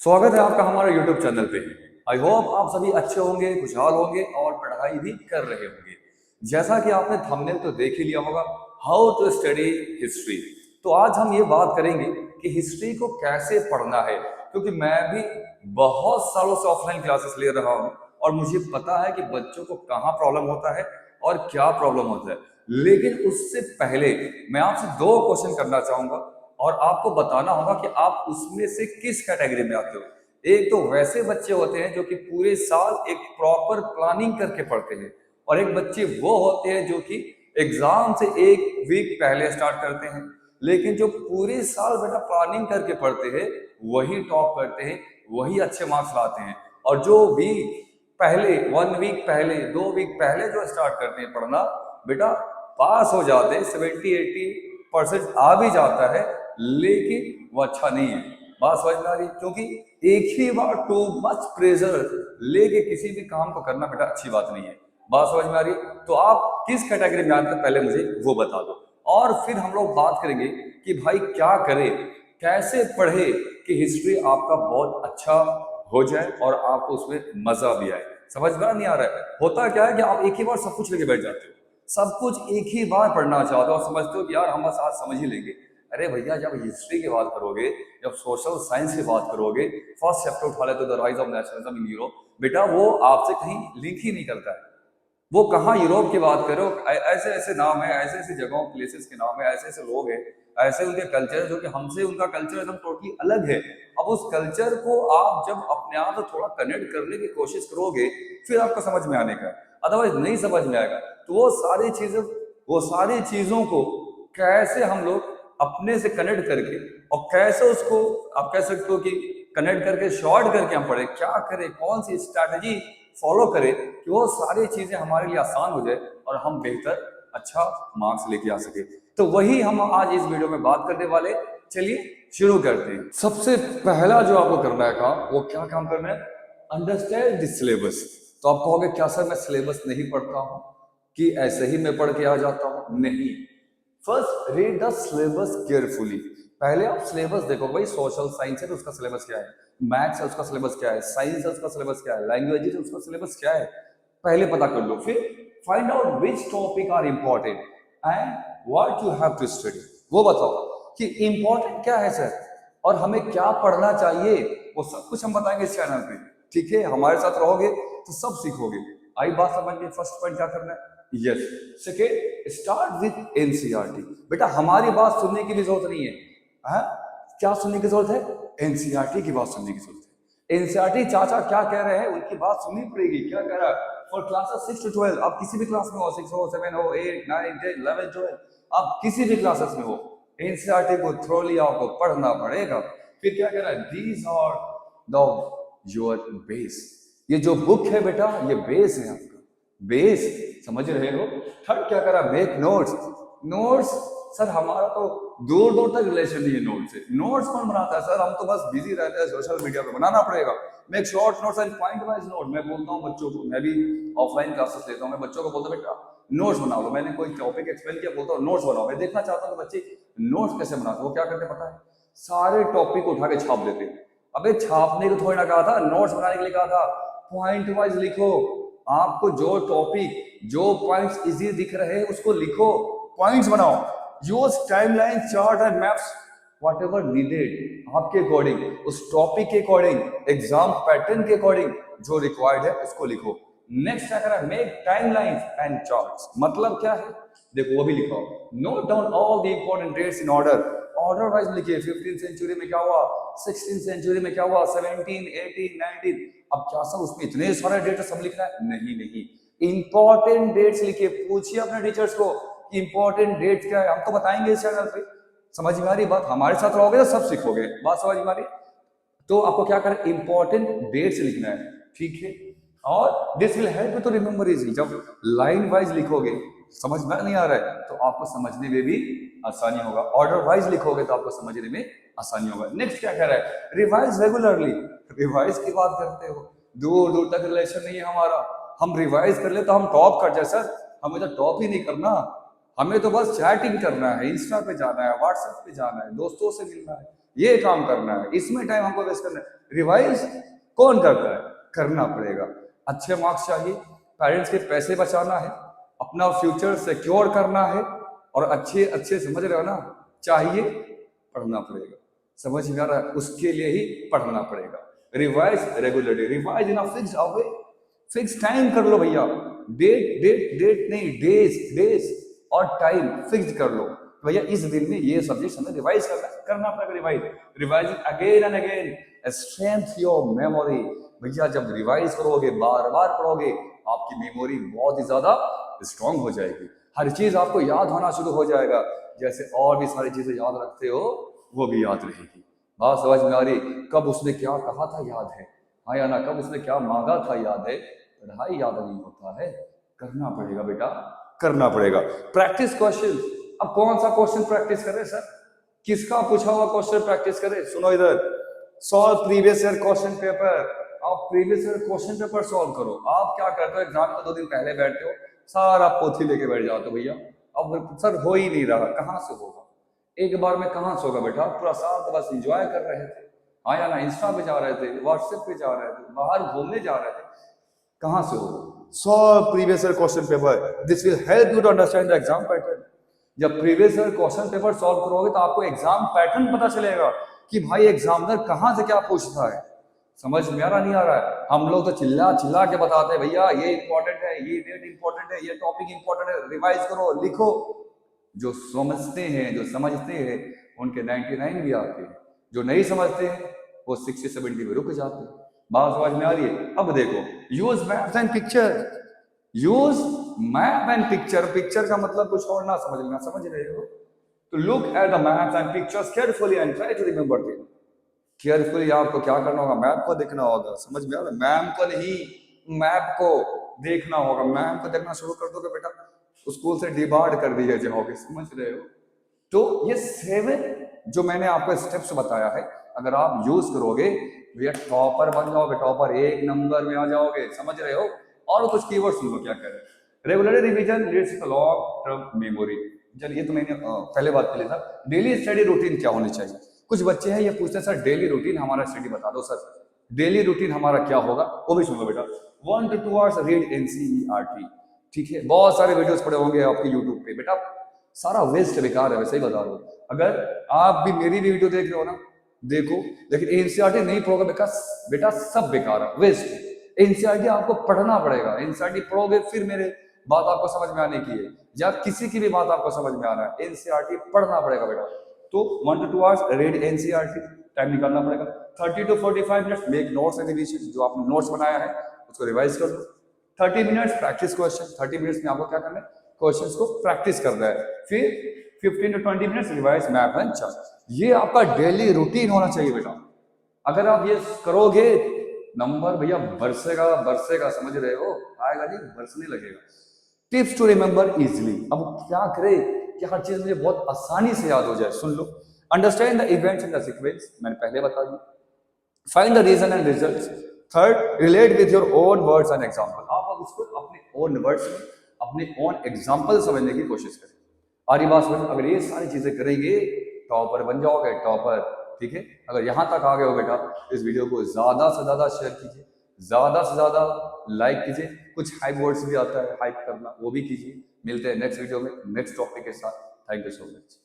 स्वागत है आपका हमारे YouTube चैनल पे। आई होप आप सभी अच्छे होंगे, खुशहाल होंगे और पढ़ाई भी कर रहे होंगे। जैसा कि आपने थंबनेल तो देख ही लिया होगा, हाउ टू स्टडी हिस्ट्री। तो आज हम ये बात करेंगे कि हिस्ट्री को कैसे पढ़ना है, क्योंकि मैं भी बहुत सालों से ऑफलाइन क्लासेस ले रहा हूँ और मुझे पता है कि बच्चों को कहाँ प्रॉब्लम होता है और क्या प्रॉब्लम होता है। लेकिन उससे पहले मैं आपसे दो क्वेश्चन करना चाहूंगा और आपको बताना होगा कि आप उसमें से किस कैटेगरी में आते हो। एक तो वैसे बच्चे होते हैं जो कि पूरे साल एक प्रॉपर प्लानिंग करके पढ़ते हैं, और एक बच्चे वो होते हैं जो कि एग्जाम से एक वीक पहले स्टार्ट करते हैं। लेकिन जो पूरे साल बेटा प्लानिंग करके पढ़ते हैं वही टॉप करते हैं, वही अच्छे मार्क्स लाते हैं। और जो वीक पहले, 1 वीक पहले, 2 वीक पहले जो स्टार्ट करते हैं पढ़ना, बेटा पास हो जाते हैं, 70-80% आ भी जाता है, लेकिन वो अच्छा नहीं है। बात समझ में आ रही है? क्योंकि एक ही बार टू मच प्रेशर लेके किसी भी काम को करना बेटा अच्छी बात नहीं है। बात समझ में आ रही है? तो आप किस कैटेगरी में आते हैं पहले मुझे वो बता दो, और फिर हम लोग बात करेंगे कि भाई क्या करें, कैसे पढ़े कि हिस्ट्री आपका बहुत अच्छा हो जाए और आपको उसमें मजा भी आए। समझ में नहीं आ रहा है? होता क्या है कि आप एक ही बार सब कुछ लेके बैठ जाते हो, सब कुछ एक ही बार पढ़ना चाहते हो और समझते हो कि यार हम बस आज समझ ही लेंगे। अरे भैया, जब हिस्ट्री की बात करोगे, जब सोशल साइंस की बात करोगे, फर्स्ट चैप्टर उठा लेते the rise of nationalism in Europe, बेटा वो आपसे कहीं लिंक ही नहीं करता है। वो कहाँ यूरोप की बात करो, ऐसे ऐसे नाम है, ऐसे ऐसे जगहों प्लेसेस के नाम है, ऐसे ऐसे लोग हैं, ऐसे उनके कल्चर जो कि हमसे उनका कल्चर एकदम टोटली अलग है। अब उस कल्चर को आप जब अपने आप से थोड़ा कनेक्ट करने की कोशिश करोगे, फिर आपको समझ में आने का, अदरवाइज नहीं समझ में आएगा। तो वो सारी चीजों को कैसे हम लोग अपने से कनेक्ट करके, और कैसे उसको आप कह सकते हो कि कनेक्ट करके शॉर्ट करके हम पढ़े, क्या करें, कौन सी स्ट्रैटेजी फॉलो करें कि वो सारी चीजें हमारे लिए आसान हो जाए और हम बेहतर अच्छा मार्क्स लेके आ सके। तो वही हम आज इस वीडियो में बात करने वाले। चलिए शुरू करते हैं। सबसे पहला जो आपको करना है काम, वो क्या काम करना है? Understand the syllabus. तो आप कहोगे क्या सर मैं सिलेबस नहीं पढ़ता हूं, कि ऐसे ही मैं पढ़ के आ जाता हूं? नहीं, first read the syllabus carefully. पहले आप सिलेबस देखो भाई, सोशल साइंस है तो उसका सिलेबस क्या है, मैथ्स है उसका सिलेबस क्या है, साइंस है उसका सिलेबस क्या है, लैंग्वेज है उसका सिलेबस क्या है, पहले पता कर लो। फिर find out which topic are important and what you have to study. वो बताओ कि इंपॉर्टेंट क्या है सर, और हमें क्या पढ़ना चाहिए, वो सब कुछ हम बताएंगे इस चैनल पे। ठीक है, हमारे साथ रहोगे तो सब सीखोगे। आई बात समझ में? फर्स्ट पॉइंट क्या करना है? Yes. Second, start with NCERT. बेटा हमारी बात सुनने की भी जरूरत नहीं है। हाँ? क्या सुनने की जरूरत है? एनसीईआरटी की बात सुनने की जरूरत है। एनसीईआरटी चाचा क्या कह रहे हैं उनकी बात सुननी पड़ेगी। क्या कह रहा है? फॉर क्लासेस 6 to 12, आप किसी भी क्लास में हो, 6 हो, 7 हो, 8, 9, 10, 11, 12, आप किसी भी क्लासेस में हो, एनसीईआरटी को थ्रोली आपको पढ़ना पड़ेगा। फिर क्या कह रहा है? These are the your base. ये जो बुक है बेटा, ये बेस है आपका, बेस। समझ रहे हो? थर्ड क्या करा? Make notes. नोट्स सर हमारा तो दूर दूर तक रिलेशन नहीं है नोट से। नोट्स कौन बनाता है सर? हम तो बस बिजी रहते हैं सोशल मीडिया पे, बनाना पड़ेगा। Make short notes and point wise note. मैं बोलता हूँ बच्चों को, मैं भी ऑफलाइन क्लासेस लेता हूँ, मैं बच्चों को बोलता हूँ बेटा नोट्स बना लो। मैंने कोई टॉपिक एक्सप्लेन किया, बोलता हूँ नोट्स बनाओ। मैं देखना चाहता हूँ बच्चे नोट्स कैसे बनाते। वो क्या करते पता है? सारे टॉपिक उठा के छाप देते। अबे छापने को थोड़ी ना कहा था, नोट्स बनाने के लिए कहा था। पॉइंट वाइज लिखो। आपको जो टॉपिक, जो पॉइंट्स इजी दिख रहे हैं उसको लिखो, पॉइंट्स बनाओ। Use timeline, chart and maps, whatever needed आपके अकॉर्डिंग, उस टॉपिक के अकॉर्डिंग, एग्जाम पैटर्न के अकॉर्डिंग जो रिक्वायर्ड है उसको लिखो। नेक्स्ट क्या करा? Make timelines and charts. मतलब क्या है देखो, वो भी लिखो। Note down all the important dates in order. Order wise लिखिए। 15th सेंचुरी में क्या हुआ, 16th सेंचुरी में क्या हुआ, 17, 18, 19। अब क्या सब उसमें इतने सारे डेट सब लिखना है? नहीं नहीं, इंपॉर्टेंट डेट्स लिखिए। पूछिए अपने टीचर्स को इंपॉर्टेंट डेट्स क्या है, हम तो बताएंगे इस चैनल पे। समझ में आ रही बात? हमारे साथ रहोगे तो सब सीखोगे। बात समझ में आ रही? तो आपको क्या करना? इंपॉर्टेंट डेट्स लिखना है। ठीक है, और this will help you to remember easy. जब लाइन वाइज लिखोगे, समझ में नहीं आ रहा है तो आपको समझने में भी आसानी होगा। ऑर्डर वाइज लिखोगे तो आपको समझने में आसानी होगा। नेक्स्ट क्या कह रहा है? Revise regularly. रिवाइज की बात करते हो, दूर दूर तक रिलेशन नहीं है हमारा। हम रिवाइज कर ले तो हम टॉप कर जाए सर? हमें तो टॉप ही नहीं करना, हमें तो बस चैटिंग करना है, इंस्टा पे जाना है, व्हाट्सएप पे जाना है, दोस्तों से मिलना है, ये काम करना है, इसमें टाइम हमको वेस्ट करना है। रिवाइज कौन करता है? करना पड़ेगा। अच्छे मार्क्स चाहिए, पेरेंट्स के पैसे बचाना है, अपना फ्यूचर सिक्योर करना है, और अच्छे अच्छे समझ रहे हो ना, चाहिए पढ़ना पड़ेगा। समझ में आ रहा है? उसके लिए ही पढ़ना पड़ेगा। Revise regularly, revise in a fix away, fix time कर लो भैया। डेट डेट डेट नहीं, डेज डेज और टाइम फिक्स कर लो। भैया इस दिन में ये सब्जेक्ट हमें रिवाइज करना पड़ेगा। Revise revising again and again strength your memory. भैया जब रिवाइज करोगे, बार बार पढ़ोगे, आपकी मेमोरी बहुत ही ज्यादा स्ट्रांग हो जाएगी। हर चीज आपको याद होना शुरू हो जाएगा। जैसे और भी सारी चीजें याद रखते हो वो भी याद रहेगी। बात समझ में आ रही? कब उसने क्या कहा था याद है, हाँ या ना? कब उसने क्या मांगा था याद है? पढ़ाई याद नहीं होता है, करना पड़ेगा बेटा, करना पड़ेगा। Practice question. अब कौन सा क्वेश्चन प्रैक्टिस करें सर? किसका पूछा हुआ क्वेश्चन प्रैक्टिस करें? सुनो इधर, solve previous year question paper. आप previous year question paper solve करो। आप क्या करते हो, एग्जाम में 2 दिन पहले बैठते हो, सारा पोथी लेके बैठ जाते हो। भैया अब सर हो ही नहीं रहा, कहाँ से होगा? एक बार में कहाँ से होगा बेटा? पूरा साल तो बस एंजॉय कर रहे थे, हाँ या ना? इंस्टा पे जा रहे थे, व्हाट्सएप पे जा रहे थे, बाहर घूमने जा रहे थे, कहाँ से होगा? Solve previous year question paper, this will help you to understand the exam pattern. जब previous year question paper solve करोगे तो आपको एग्जाम पैटर्न पता चलेगा कि भाई एग्जामिनर कहाँ से क्या पूछता है। समझ में आ रहा नहीं आ रहा है? हम लोग तो चिल्ला चिल्ला के बताते हैं भैया ये इंपॉर्टेंट है, ये डेट इंपॉर्टेंट है, ये टॉपिक इंपॉर्टेंट है, रिवाइज करो, लिखो। जो समझते हैं, जो समझते हैं, उनके 99 भी आते हैं। जो नहीं समझते हैं वो 60-70 में रुक जाते हैं। बात समझ में आ रही है? अब देखो, use maps and picture. Use map and picture. Picture का मतलब कुछ और ना समझना, समझ रहे हो? तो look at the maps and pictures carefully and try to remember them. Carefully आपको क्या करना होगा? मैप को देखना होगा। समझ में आ रहा है? मैप को नहीं, मैप को देखना होगा। मैप को देखना शुरू कर दोगे बेटा, स्कूल से डिबार्ड कर दिए जाओगे। समझ रहे हो? तो ये 7 जो मैंने आपको स्टेप्स बताया है, अगर आप यूज करोगे भैया टॉपर बन जाओगे, टॉपर 1 नंबर में आ जाओगे। समझ रहे हो? और कुछ कीवर्ड सुन लो क्या कह रहे हैं। Regular revision leads to long term memory. चलिए, ये तो मैंने पहले बात कर लिया था। डेली स्टडी रूटीन क्या होनी चाहिए? कुछ बच्चे हैं ये पूछते हैं सर डेली रूटीन हमारा स्टडी बता दो सर। डेली रूटीन हमारा क्या होगा वो भी सुन लो बेटा। 1 to 2 आवर्स रीड एनसीईआरटी। ठीक है, बहुत सारे वीडियोस पड़े होंगे आपके यूट्यूब पे बेटा, सारा वेस्ट बेकार है, वैसे ही बता रहा हूँ। अगर आप भी मेरी भी वीडियो देख रहे हो ना, देखो, लेकिन एनसीईआरटी नहीं पढ़ोगे बेटा सब बेकार है, वेस्ट। एनसीईआरटी आपको पढ़ना पड़ेगा। एनसीईआरटी पढ़ोगे फिर मेरे बात आपको समझ में आने की है, या किसी की भी बात आपको समझ में आना है, एनसीईआरटी पढ़ना पड़ेगा बेटा। तो 1 to 2 hours read NCERT, time निकालना पड़ेगा। 30 to 45 minutes make notes and revision. जो आपने नोट्स बनाया है उसको रिवाइज कर लो। 30 मिनट्स प्रैक्टिस क्वेश्चन। 30 मिनट्स में आपको क्या करना है? क्वेश्चंस को प्रैक्टिस करना है। फिर 15 to 20 minutes revise map and chart. ये आपका डेली रूटीन होना चाहिए बेटा। अगर आप ये करोगे, नंबर भैया बरसेगा बरसेगा। समझ रहे हो? आएगा नहीं, बरसने लगेगा। Tips to remember easily. अब क्या करे कि हर चीज मुझे बहुत आसानी से याद हो जाए? सुन लो। Understand the events in the sequence, मैंने पहले बता दिया। Find the reason and results. Third, relate with your own words and example. आप अब उसको अपने ओन वर्ड्स में, अपने ओन एग्जांपल समझने की कोशिश करें। आरी बात समझ? अगर ये सारी चीजें करेंगे टॉपर बन जाओगे, टॉपर। ठीक है, अगर यहां तक आ गए हो बेटा, इस वीडियो को ज्यादा से ज्यादा शेयर कीजिए, ज्यादा से ज्यादा लाइक कीजिए। कुछ हाइप वर्ड्स भी आता है, हाइप करना, वो भी कीजिए। मिलते हैं नेक्स्ट वीडियो में नेक्स्ट टॉपिक के साथ। Thank you so much.